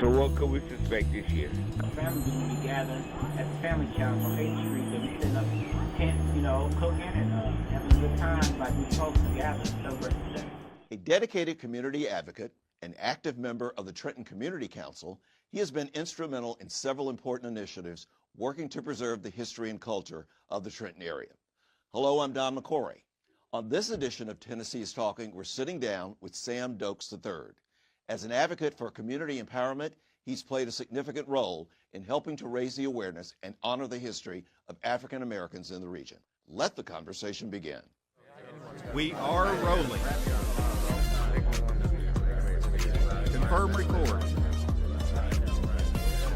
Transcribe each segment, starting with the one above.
So what could we suspect this year? Families will be gathered at the family council on 8th Street. They'll be setting up tents, cooking and having a good time like we're supposed to gather and celebrate the day. A dedicated community advocate, an active member of the Trenton Community Council, he has been instrumental in several important initiatives working to preserve the history and culture of the Trenton area. Hello, I'm Don McCory. On this edition of Tennessee is Talking, we're sitting down with Sam Dokes III. As an advocate for community empowerment, he's played a significant role in helping to raise the awareness and honor the history of African Americans in the region. Let the conversation begin. We are rolling. Confirm record.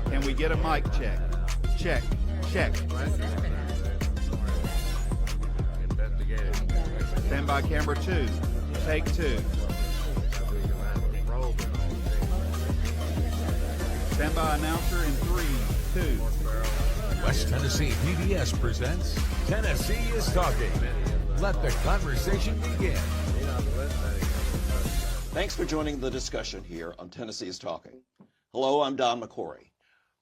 Can we get a mic check? Check, check. Stand by camera 2. Take 2. Stand by announcer in 3, 2. West Tennessee PBS presents Tennessee is Talking. Let the conversation begin. Thanks for joining the discussion here on Tennessee is Talking. Hello, I'm Don McCory.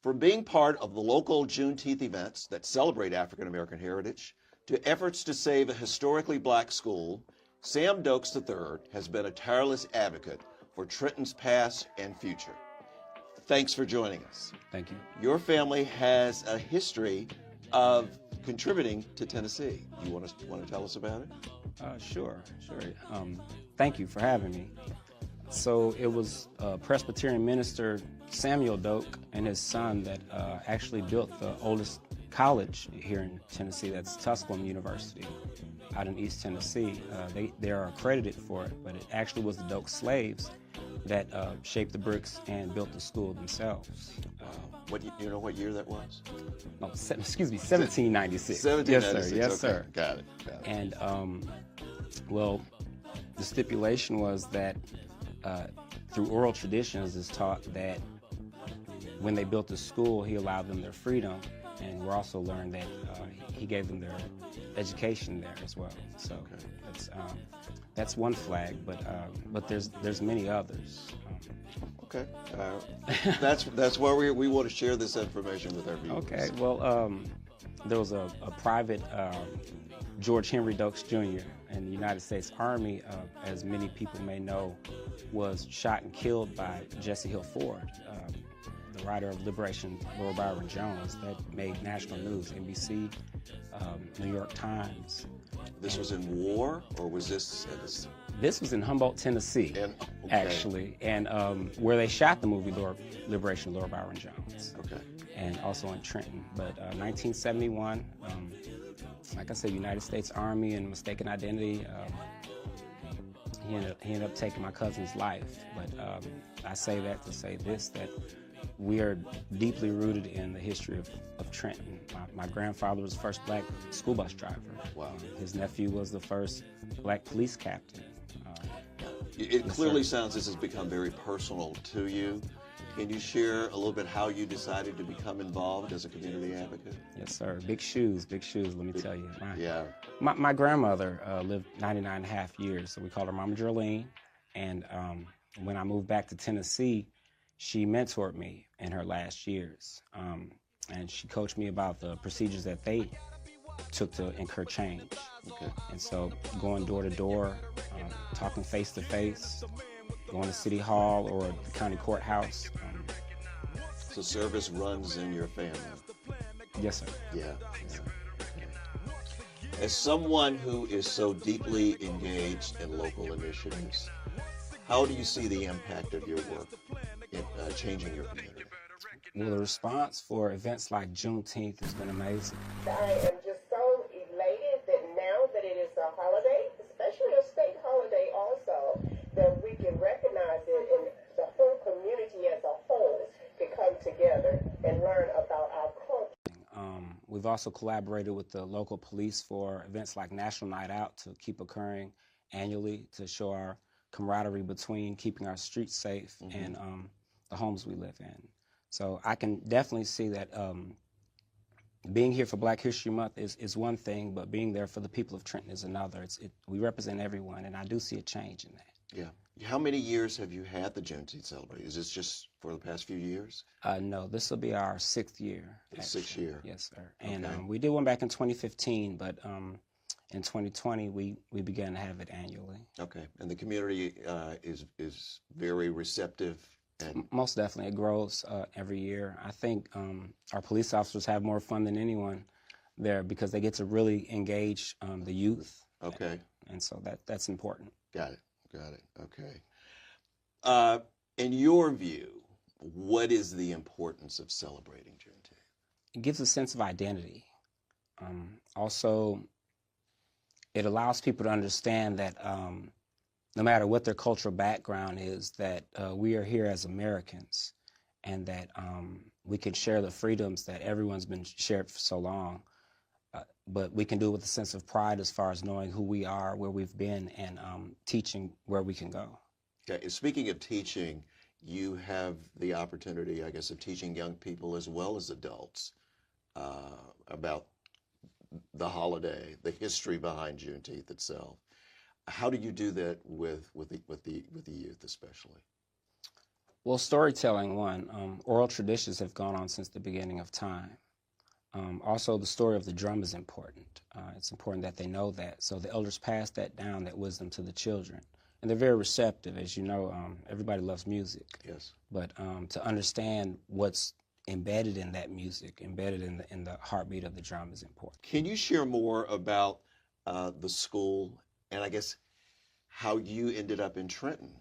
From being part of the local Juneteenth events that celebrate African American heritage to efforts to save a historically black school, Sam Dokes III has been a tireless advocate for Trenton's past and future. Thanks for joining us. Thank you. Your family has a history of contributing to Tennessee. You want to tell us about it? Sure. Thank you for having me. So it was Presbyterian minister Samuel Doak and his son that actually built the oldest college here in Tennessee. That's Tusculum University out in East Tennessee. They are accredited for it, but it actually was the Doak slaves that shaped the bricks and built the school themselves. You know what year that was? No, excuse me, 1796. 1796. Yes, sir. Okay. Got it. And well, the stipulation was that through oral traditions is taught that when they built the school, he allowed them their freedom, and we also learned that he gave them their education there as well. So that's one flag, but there's many others. Okay, that's why we want to share this information with our viewers. Okay, well, there was a private George Henry Dokes Jr. in the United States Army, as many people may know, was shot and killed by Jesse Hill Ford, the writer of Liberation, Lord Byron Jones. That made national news, NBC, New York Times. This was in war, or was this? This was in Humboldt, Tennessee, actually, and where they shot the movie Liberation, Lord Byron Jones. Okay. And also in Trenton. But 1971, like I said, United States Army and mistaken identity. He ended up taking my cousin's life. But I say that to say this, that we are deeply rooted in the history of Trenton. My grandfather was the first black school bus driver. Wow. His nephew was the first black police captain. It clearly sounds this has become very personal to you. Can you share a little bit how you decided to become involved as a community advocate? Yes, sir. Big shoes, let me tell you. My grandmother lived 99 and a half years, so we called her Mama Gerline. And when I moved back to Tennessee, she mentored me in her last years. And she coached me about the procedures that they took to incur change. Okay. And so going door to door, talking face to face, going to City Hall or the county courthouse. So service runs in your family? Yes, sir. Yeah. As someone who is so deeply engaged in local initiatives, how do you see the impact of your work in changing your community? Well, the response for events like Juneteenth has been amazing. I am just so elated that now that it is a holiday, especially a state holiday also, that we can recognize it and the whole community as a whole can come together and learn about our culture. We've also collaborated with the local police for events like National Night Out to keep occurring annually to show our camaraderie between keeping our streets safe and the homes we live in. So I can definitely see that being here for Black History Month is one thing, but being there for the people of Trenton is another. We represent everyone, and I do see a change in that. How many years have you had the Juneteenth celebration? Is this just for the past few years? No, this will be our 6th year. Sixth year. Yes, sir. And Okay. we did one back in 2015, but in 2020 we began to have it annually. Okay, and the community is very receptive. And Most definitely, it grows every year. I think our police officers have more fun than anyone there because they get to really engage the youth. okay, And so that's important. got it. Okay. In your view, what is the importance of celebrating Juneteenth? It gives a sense of identity. Also, it allows people to understand that no matter what their cultural background is, that we are here as Americans, and that we can share the freedoms that everyone's been shared for so long, but we can do it with a sense of pride as far as knowing who we are, where we've been, and teaching where we can go. Okay, and speaking of teaching, you have the opportunity, I guess, of teaching young people as well as adults about the holiday, the history behind Juneteenth itself. How do you do that with the youth, especially? Well, storytelling, one. Oral traditions have gone on since the beginning of time. Also, the story of the drum is important. It's important that they know that. So the elders pass that down, that wisdom, to the children. And they're very receptive. As you know, everybody loves music. Yes. But to understand what's embedded in that music, embedded in the heartbeat of the drum, is important. Can you share more about the school and I guess how you ended up in Trenton,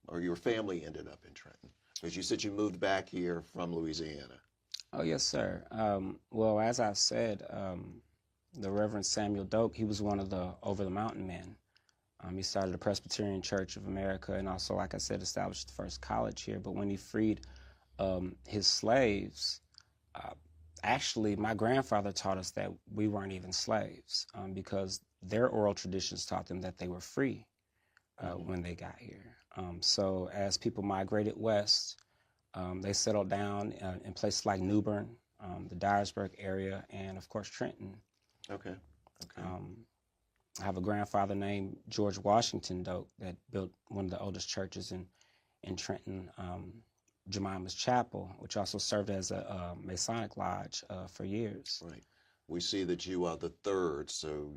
or your family ended up in Trenton? Because you said you moved back here from Louisiana. Oh, yes, sir. Well, as I said, the Reverend Samuel Doak, he was one of the Over the Mountain men. He started the Presbyterian Church of America and also, like I said, established the first college here. But when he freed his slaves, actually, my grandfather taught us that we weren't even slaves because their oral traditions taught them that they were free when they got here. So as people migrated west, they settled down in places like New Bern, the Dyersburg area, and of course Trenton. Okay. I have a grandfather named George Washington Doak that built one of the oldest churches in Trenton, Jemima's Chapel, which also served as a Masonic lodge for years. Right. We see that you are the third, so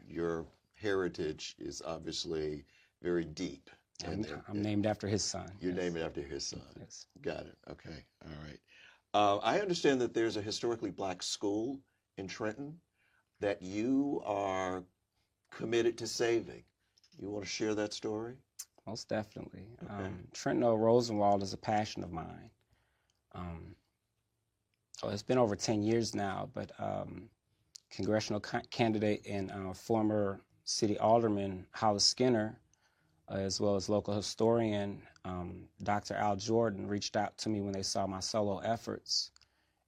your heritage is obviously very deep. I'm named after his son. You're named after his son. Yes. Got it. Okay. All right. I understand that there's a historically black school in Trenton that you are committed to saving. You want to share that story? Most definitely. Okay. Trenton Rosenwald is a passion of mine. It's been over 10 years now, but congressional candidate and former city alderman Hollis Skinner, as well as local historian Dr. Al Jordan, reached out to me when they saw my solo efforts,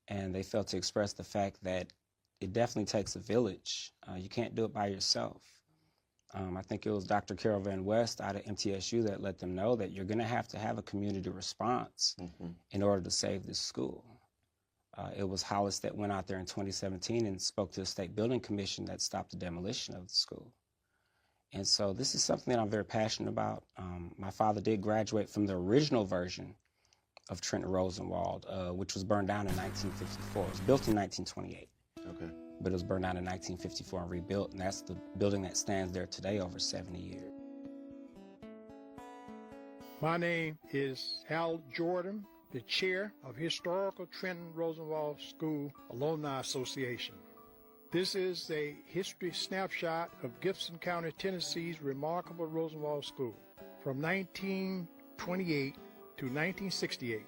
and they felt to express the fact that it definitely takes a village. You can't do it by yourself. I think it was Dr. Carol Van West out of MTSU that let them know that you're going to have a community response in order to save this school. It was Hollis that went out there in 2017 and spoke to the State Building Commission that stopped the demolition of the school. And so this is something that I'm very passionate about. My father did graduate from the original version of Trenton Rosenwald, which was burned down in 1954. It was built in 1928. Okay. But it was burned down in 1954 and rebuilt, and that's the building that stands there today over 70 years. My name is Al Jordan, the chair of Historical Trenton Rosenwald School Alumni Association. This is a history snapshot of Gibson County, Tennessee's remarkable Rosenwald School from 1928 to 1968.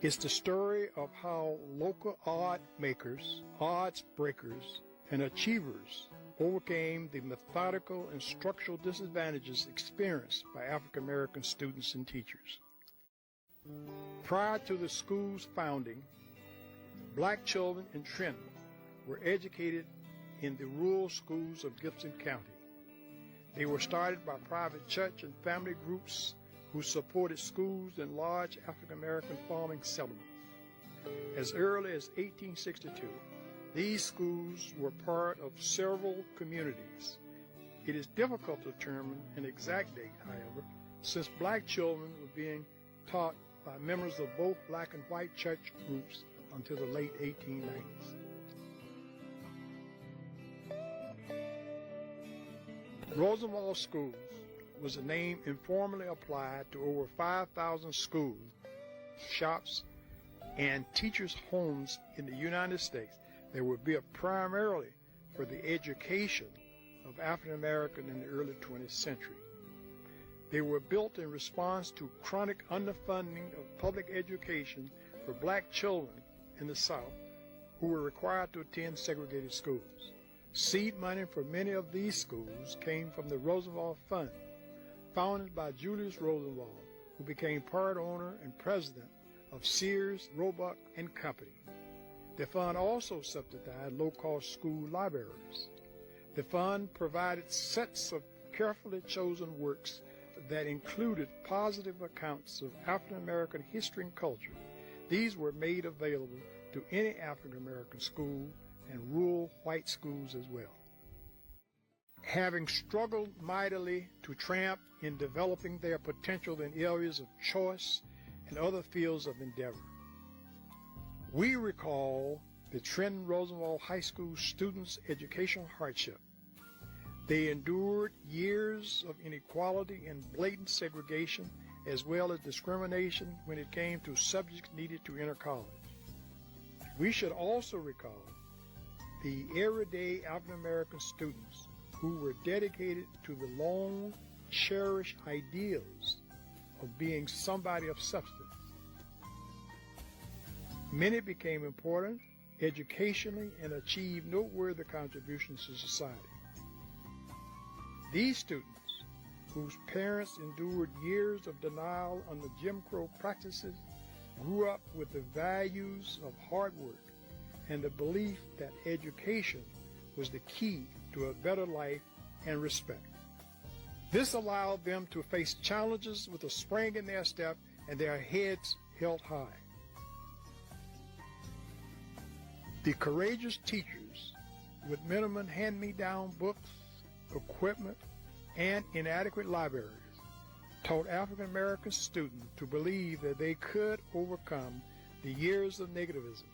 It's the story of how local art makers, odds breakers, and achievers overcame the methodical and structural disadvantages experienced by African American students and teachers. Prior to the school's founding, black children in Trenton were educated in the rural schools of Gibson County. They were started by private church and family groups who supported schools in large African American farming settlements. As early as 1862, these schools were part of several communities. It is difficult to determine an exact date, however, since black children were being taught by members of both black and white church groups until the late 1890s. Rosenwald Schools was a name informally applied to over 5,000 schools, shops, and teachers' homes in the United States that were built primarily for the education of African Americans in the early 20th century. They were built in response to chronic underfunding of public education for black children in the South who were required to attend segregated schools. Seed money for many of these schools came from the Rosenwald Fund, founded by Julius Rosenwald, who became part owner and president of Sears, Roebuck and Company. The fund also subsidized low-cost school libraries. The fund provided sets of carefully chosen works that included positive accounts of African American history and culture. These were made available to any African American school and rural white schools as well. Having struggled mightily to triumph in developing their potential in areas of choice and other fields of endeavor, we recall the Trenton Rosenwald High School students' educational hardship. They endured years of inequality and blatant segregation, as well as discrimination when it came to subjects needed to enter college. We should also recall the everyday African American students who were dedicated to the long cherished ideals of being somebody of substance. Many became important educationally and achieved noteworthy contributions to society. These students, whose parents endured years of denial under Jim Crow practices, grew up with the values of hard work and the belief that education was the key to a better life and respect. This allowed them to face challenges with a spring in their step and their heads held high. The courageous teachers, with minimum hand-me-down books, equipment, and inadequate libraries, taught African American students to believe that they could overcome the years of negativism.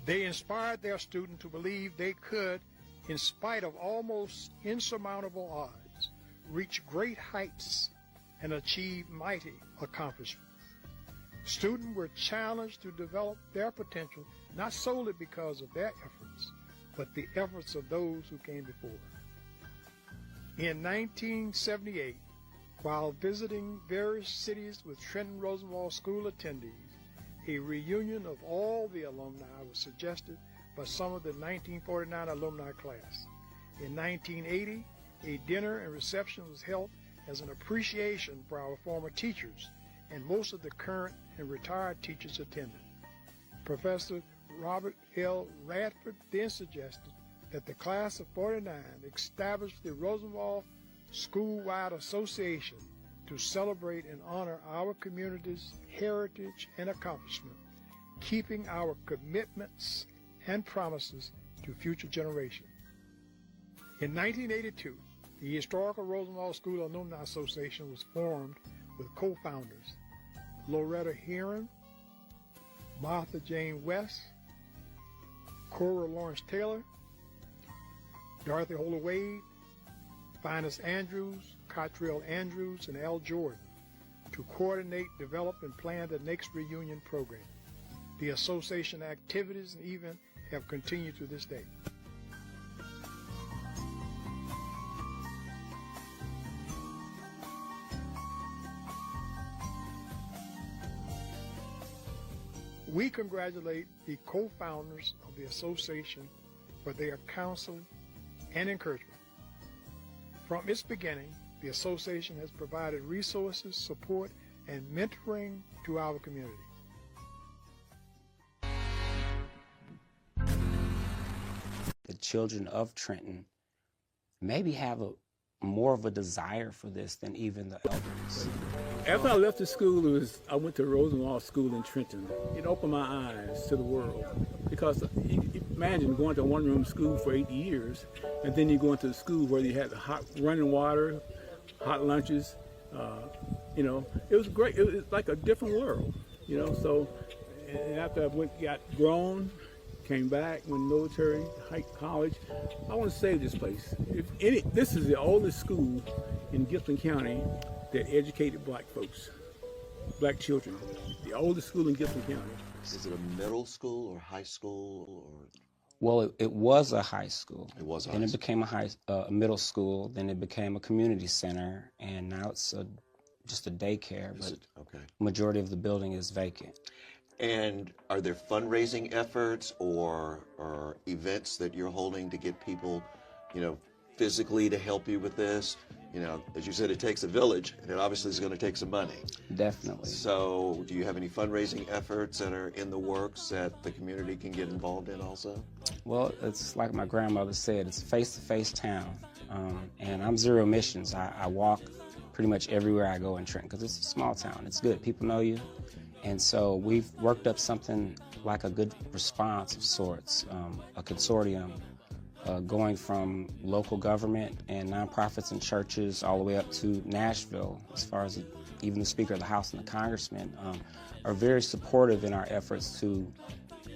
They inspired their students to believe they could, in spite of almost insurmountable odds, reach great heights and achieve mighty accomplishments. Students were challenged to develop their potential not solely because of their efforts, but the efforts of those who came before. In 1978, while visiting various cities with Trenton Rosenwald School attendees, a reunion of all the alumni was suggested by some of the 1949 alumni class. In 1980, a dinner and reception was held as an appreciation for our former teachers, and most of the current and retired teachers attended. Professor Robert L. Radford then suggested that the class of 49 establish the Rosenwald School-wide Association to celebrate and honor our community's heritage and accomplishment, keeping our commitments and promises to future generations. In 1982, the Historical Rosenwald School Alumni Association was formed with co-founders Loretta Heron, Martha Jane West, Cora Lawrence Taylor, Dorothy Holder-Wade, Finus Andrews, Cottrell Andrews, and Al Jordan to coordinate, develop, and plan the next reunion program. The association activities and events have continued to this day. We congratulate the co-founders of the association for their counsel and encouragement. From its beginning, the association has provided resources, support, and mentoring to our community. The children of Trenton maybe have more of a desire for this than even the elders. After I left the school, I went to Rosenwald School in Trenton. It opened my eyes to the world because imagine going to a one-room school for 8 years, and then you go into the school where you had hot running water, hot lunches, You know, it was great. It was like a different world. You know, so and after I got grown, came back, went military, college. I want to save this place. This is the oldest school in Gibson County that educated black folks, black children. The oldest school in Gibson County. Is it a middle school or high school or? Well, it was a high school. It was a high Then it school. became a middle school. Then it became a community center, and now it's just a daycare. But okay. Majority of the building is vacant. And are there fundraising efforts or events that you're holding to get people, you know, physically to help you with this? You know, as you said, it takes a village, and it obviously is going to take some money. Definitely. So do you have any fundraising efforts that are in the works that the community can get involved in also? Well, it's like my grandmother said, it's a face-to-face town. And I'm zero emissions. I walk pretty much everywhere I go in Trenton because it's a small town. It's good. People know you. And so we've worked up something like a good response of sorts, a consortium going from local government and nonprofits and churches all the way up to Nashville, as far as even the Speaker of the House and the Congressman are very supportive in our efforts to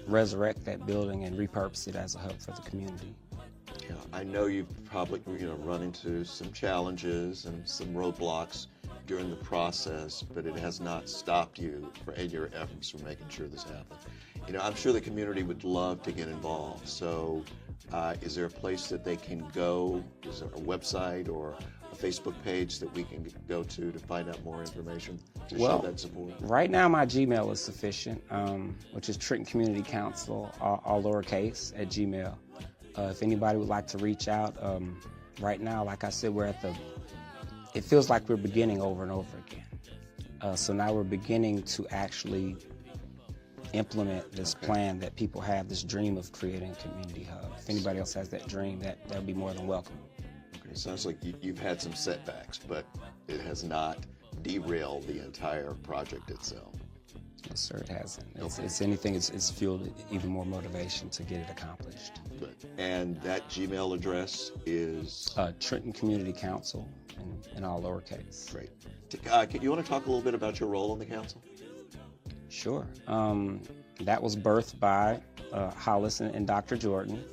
resurrect that building and repurpose it as a hub for the community. Yeah, I know you've probably run into some challenges and some roadblocks during the process, but it has not stopped you in your efforts for making sure this happens. You know, I'm sure the community would love to get involved. So is there a place that they can go? Is there a website or a Facebook page that we can go to find out more information to show that support? Right now my Gmail is sufficient, which is Trenton Community Council, all lowercase, at Gmail. If anybody would like to reach out, right now, like I said, it feels like we're beginning over and over again. So now we're beginning to actually implement this plan that people have, this dream of creating a community hub. If anybody else has that dream, that would be more than welcome. Okay, sounds like you've had some setbacks, but it has not derailed the entire project itself. Yes, sir, it hasn't. It's anything, it's fueled even more motivation to get it accomplished. Good. And that Gmail address is? Trenton Community Council, in all lowercase. Great. You want to talk a little bit about your role on the council? Sure. That was birthed by Hollis and Dr. Jordan.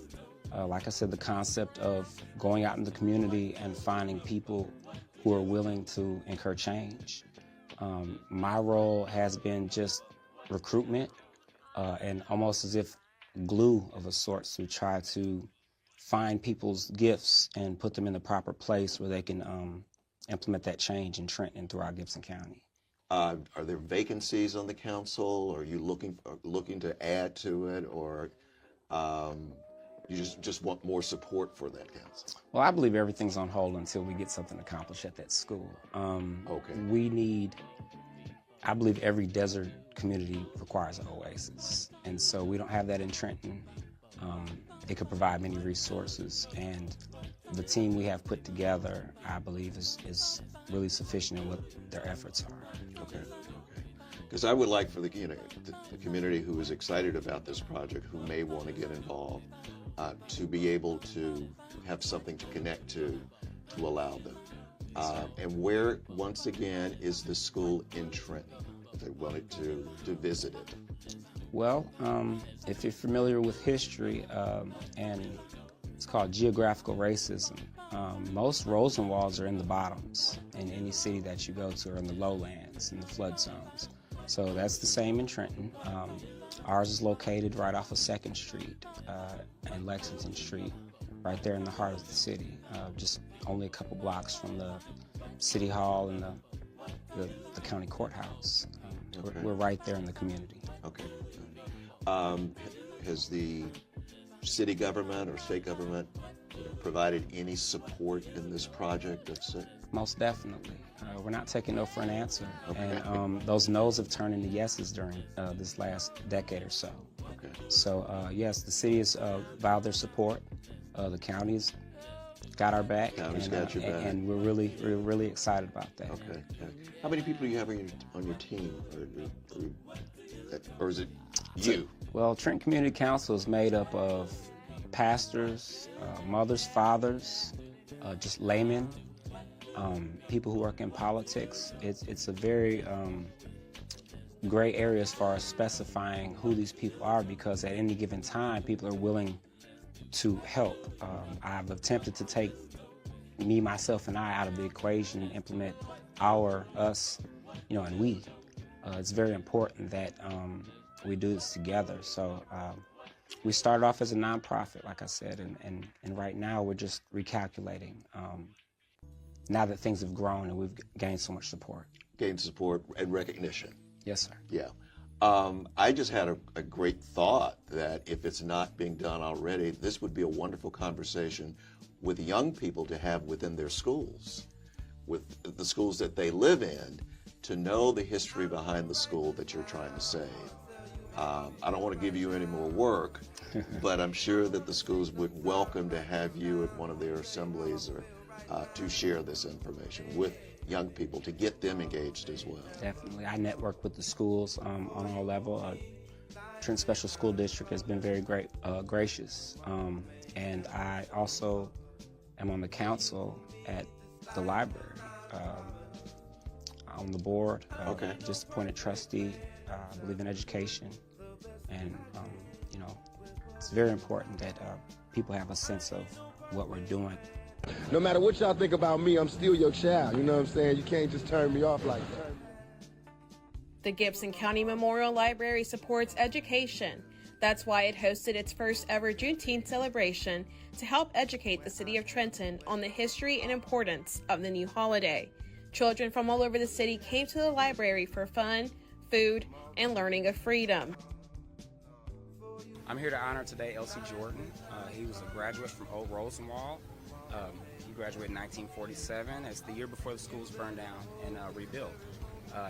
Like I said, the concept of going out in the community and finding people who are willing to incur change. My role has been just recruitment and almost as if glue of a sort to try to find people's gifts and put them in the proper place where they can implement that change in Trenton and throughout Gibson County. Are there vacancies on the council? Are you looking to add to it, or you just want more support for that council? Well, I believe everything's on hold until we get something accomplished at that school. Okay. I believe every desert community requires an oasis, and so we don't have that in Trenton. It could provide many resources, and the team we have put together, I believe, is really sufficient in what their efforts are. Okay. Because I would like for the community who is excited about this project, who may want to get involved, to be able to have something to connect to allow them. And where, once again, is the school in Trenton, if they wanted to visit it? Well, if you're familiar with history, and it's called geographical racism, most Rosenwalds are in the bottoms in any city that you go to, or in the lowlands, in the flood zones. So that's the same in Trenton. Ours is located right off of 2nd Street and Lexington Street, right there in the heart of the city, just only a couple blocks from the City Hall and the county courthouse. Okay. We're right there in the community. Okay. Has the city government or state government provided any support in this project? Most definitely. We're not taking no for an answer. Okay. And those no's have turned into yeses during this last decade or so. Okay. So, yes, the city has vowed their support. The county's got our back. County's got your back. And we're really excited about that. Okay. How many people do you have on your team? Or is it you? Well, Trenton Community Council is made up of pastors, mothers, fathers, just laymen, people who work in politics. It's a very gray area as far as specifying who these people are, because at any given time, people are willing to help. I've attempted to take me, myself, and I out of the equation and implement our, us, and we. It's very important that we do this together. So we started off as a nonprofit, like I said, and right now we're just recalculating. Now that things have grown and we've gained so much support. Gained support and recognition. Yes, sir. Yeah. I just had a great thought that if it's not being done already, this would be a wonderful conversation with young people to have within their schools, with the schools that they live in, to know the history behind the school that you're trying to save. I don't want to give you any more work, but I'm sure that the schools would welcome to have you at one of their assemblies or to share this information with young people, to get them engaged as well. Definitely. I network with the schools on all levels. Trenton Special School District has been very gracious. And I also am on the council at the library. On the board, just appointed trustee. I believe in education. And, it's very important that people have a sense of what we're doing. No matter what y'all think about me, I'm still your child. You know what I'm saying? You can't just turn me off like that. The Gibson County Memorial Library supports education. That's why it hosted its first ever Juneteenth celebration to help educate the city of Trenton on the history and importance of the new holiday. Children from all over the city came to the library for fun, food, and learning of freedom. I'm here to honor today L.C. Jordan. He was a graduate from Old Rosenwald. He graduated in 1947. It's the year before the schools burned down and rebuilt.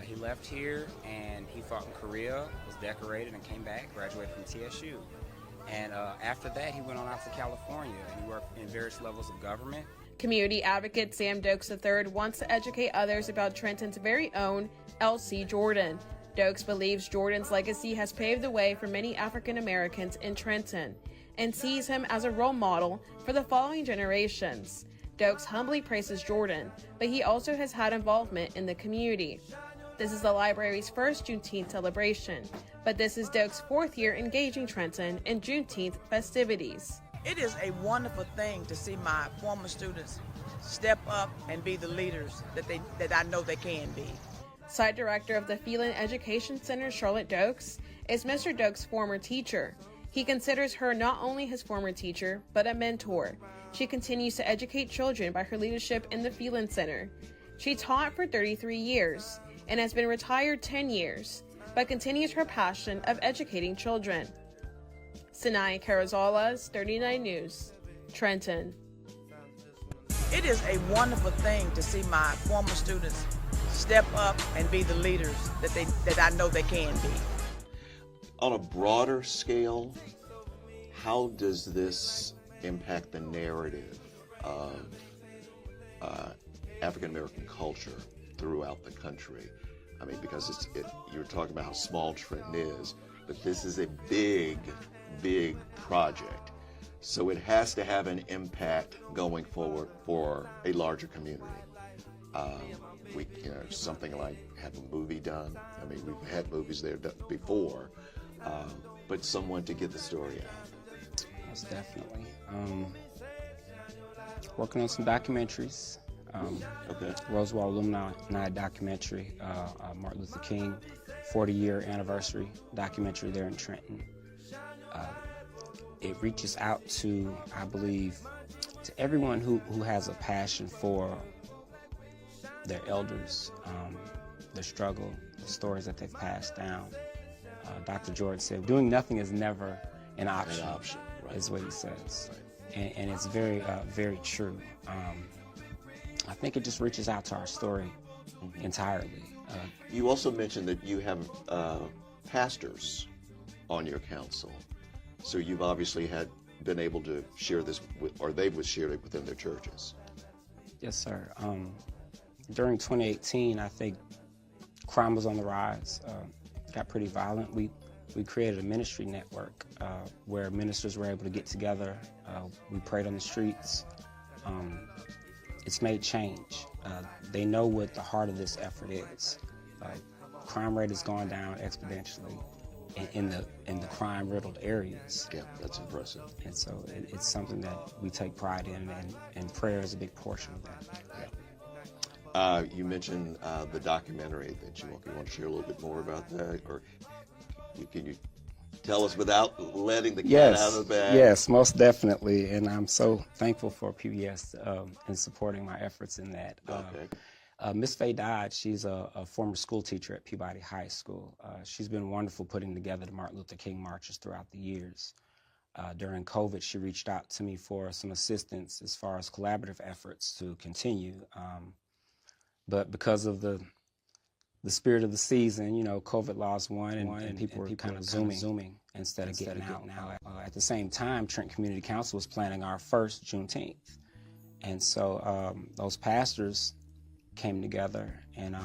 He left here and he fought in Korea, was decorated, and came back, graduated from TSU. And after that, he went on out to California and he worked in various levels of government. Community advocate Sam Dokes III wants to educate others about Trenton's very own L.C. Jordan. Dokes believes Jordan's legacy has paved the way for many African Americans in Trenton and sees him as a role model for the following generations. Dokes humbly praises Jordan, but he also has had involvement in the community. This is the library's first Juneteenth celebration, but this is Dokes' fourth year engaging Trenton in Juneteenth festivities. It is a wonderful thing to see my former students step up and be the leaders that I know they can be. Site director of the Phelan Education Center, Charlotte Dokes, is Mr. Dokes' former teacher. He considers her not only his former teacher, but a mentor. She continues to educate children by her leadership in the Phelan Center. She taught for 33 years and has been retired 10 years, but continues her passion of educating children. Sinai Carazalas, 39 News, Trenton. It is a wonderful thing to see my former students step up and be the leaders that I know they can be. On a broader scale, how does this impact the narrative of African American culture throughout the country? I mean, because you're talking about how small Trenton is, but this is a big project. So it has to have an impact going forward for a larger community. Something like have a movie done. I mean, we've had movies there before, but someone to get the story out. Most definitely. Working on some documentaries. Roosevelt Alumni documentary, Martin Luther King 40-year anniversary documentary there in Trenton. It reaches out to, I believe, to everyone who has a passion for their elders, their struggle, the stories that they've passed down. Dr. Jordan said, doing nothing is never an option, right, is what he says. Right. And it's very, very true. I think it just reaches out to our story entirely. You also mentioned that you have pastors on your council. So you've obviously been able to share this or they've shared it within their churches. Yes, sir. During 2018, I think crime was on the rise. Got pretty violent. We created a ministry network where ministers were able to get together. We prayed on the streets. It's made change. They know what the heart of this effort is. Crime rate has gone down exponentially in the crime-riddled areas. Yeah, that's impressive. And so it's something that we take pride in, and prayer is a big portion of that. Yeah. You mentioned the documentary that you want to share a little bit more about that, or can you tell us without letting the cat out of the bag? Yes, most definitely, and I'm so thankful for PBS in supporting my efforts in that. Okay. Miss Faye Dodge, she's a former school teacher at Peabody High School. She's been wonderful putting together the Martin Luther King marches throughout the years. During COVID, she reached out to me for some assistance as far as collaborative efforts to continue. But because of the spirit of the season, you know, COVID laws won, and people were kind of zooming instead of getting out. Now, at the same time, Trenton Community Council was planning our first Juneteenth. And so those pastors came together, and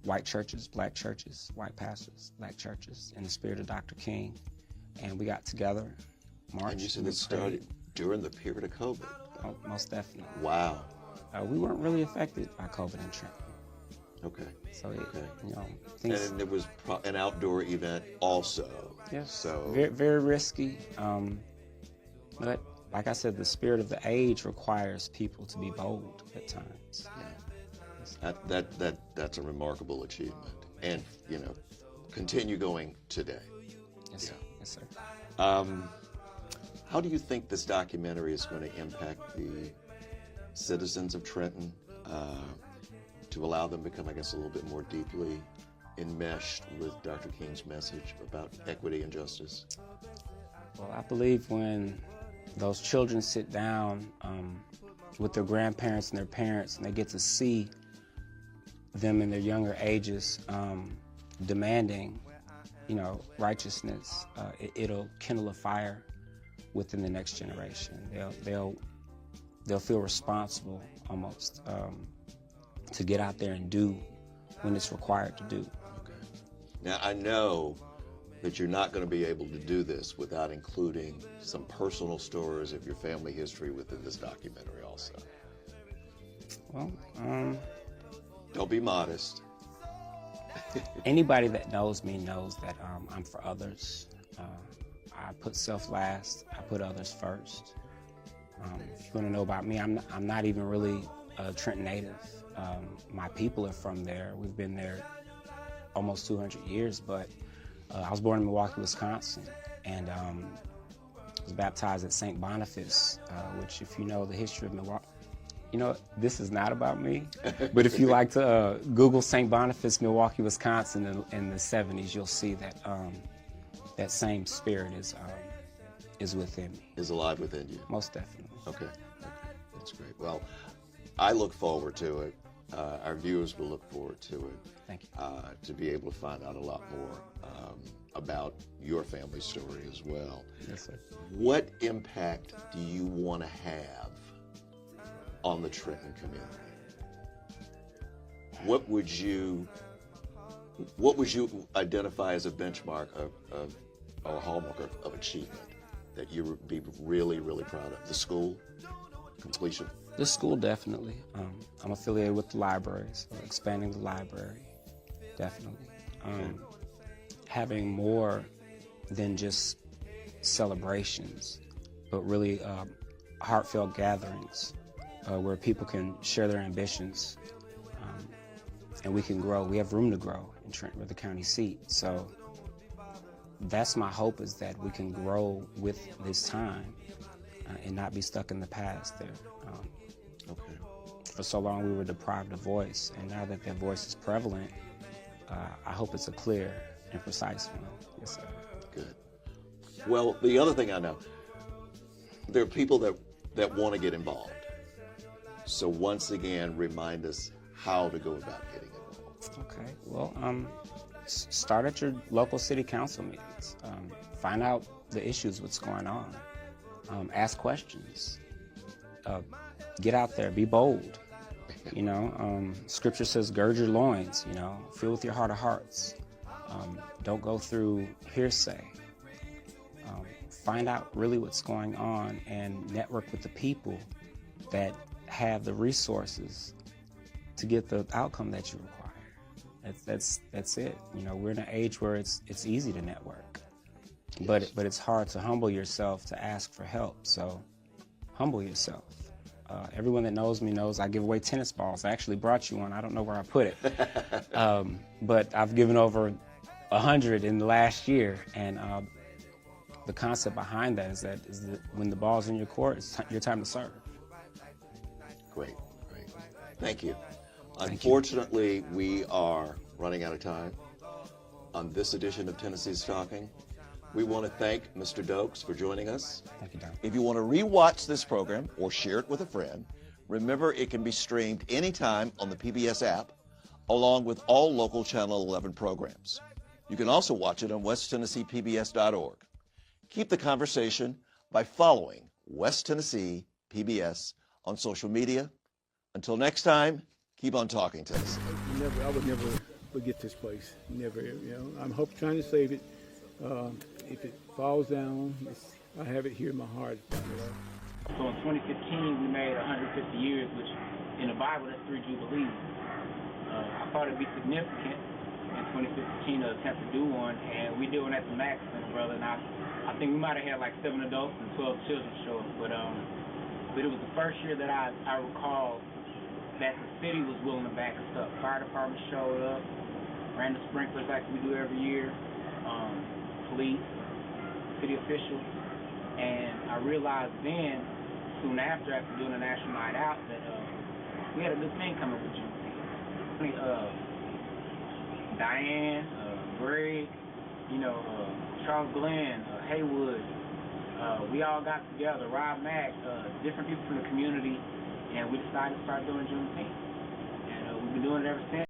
white churches, black churches, white pastors, black churches, in the spirit of Dr. King, and we got together, marched. And you said it started during the period of COVID. Oh, most definitely. Wow. We weren't really affected by COVID in Trenton. Okay. So, you know, and it was an outdoor event also. Yes. So very, very risky. But like I said, the spirit of the age requires people to be bold at times. Yeah. That's a remarkable achievement, and you know, continue going today. Yes, sir. Yes, sir. How do you think this documentary is going to impact the citizens of Trenton to allow them to become, I guess, a little bit more deeply enmeshed with Dr. King's message about equity and justice? Well, I believe when those children sit down with their grandparents and their parents, and they get to see them in their younger ages demanding, you know, righteousness, it'll kindle a fire within the next generation. They'll feel responsible almost to get out there and do when it's required to do. Okay. Now, I know that you're not going to be able to do this without including some personal stories of your family history within this documentary also. Well, don't be modest. Anybody that knows me knows that I'm for others. I put self last, I put others first. If you want to know about me, I'm not even really a Trenton native. My people are from there. We've been there almost 200 years, but I was born in Milwaukee, Wisconsin, and was baptized at St. Boniface, which, if you know the history of Milwaukee, you know, this is not about me, but if you like to Google St. Boniface, Milwaukee, Wisconsin in the 70s, you'll see that that same spirit is within me. Is alive within you? Most definitely. Okay. That's great. Well, I look forward to it. Our viewers will look forward to it. Thank you. To be able to find out a lot more about your family story as well. Yes, sir. What impact do you want to have on the Trenton community? What would you identify as a benchmark of or a hallmark of achievement that you would be really, really proud of? The school completion? The school, definitely. I'm affiliated with the library, so expanding the library, definitely. Having more than just celebrations, but really heartfelt gatherings where people can share their ambitions, and we can grow. We have room to grow in Trenton. We're the county seat, so that's my hope, is that we can grow with this time and not be stuck in the past there. Okay. For so long we were deprived of voice, and now that that voice is prevalent, I hope it's a clear and precise one. Yes, sir. Good. Well, the other thing I know, there are people that want to get involved. So once again, remind us how to go about getting involved. Okay. Well, start at your local city council meetings. Find out the issues, what's going on. Ask questions. Get out there. Be bold. You know, Scripture says, gird your loins. You know, fill with your heart of hearts. Don't go through hearsay. Find out really what's going on and network with the people that have the resources to get the outcome that you require. That's it. You know, we're in an age where it's easy to network, but it's hard to humble yourself to ask for help. So humble yourself. Everyone that knows me knows I give away tennis balls. I actually brought you one. I don't know where I put it, but I've given over 100 in the last year, and the concept behind that is that when the ball's in your court, it's your time to serve. Great. Thank you. Unfortunately, we are running out of time on this edition of Tennessee's Talking. We want to thank Mr. Dokes for joining us. Thank you, Don. If you want to rewatch this program or share it with a friend, remember it can be streamed anytime on the PBS app, along with all local Channel 11 programs. You can also watch it on westtennesseepbs.org. Keep the conversation by following West Tennessee PBS on social media. Until next time, keep on talking, Tennessee. I would never forget this place. Never. I'm trying to save it. If it falls down, I have it here in my heart. So in 2015, we made 150 years, which in the Bible, that's 3 Jubilees. I thought it'd be significant in 2015 to attempt to do one, and we did one at the Max Center, brother. And I think we might have had like 7 adults and 12 children show up, but it was the first year that I recall that the city was willing to back us up. Fire department showed up, ran the sprinklers like we do every year, police, city officials, and I realized then, soon after doing the National Night Out, that we had a good thing coming with Juneteenth. Diane, Greg, Charles Glenn, Haywood, we all got together, Rob Mack, different people from the community, and we decided to start doing Juneteenth. And we've been doing it ever since.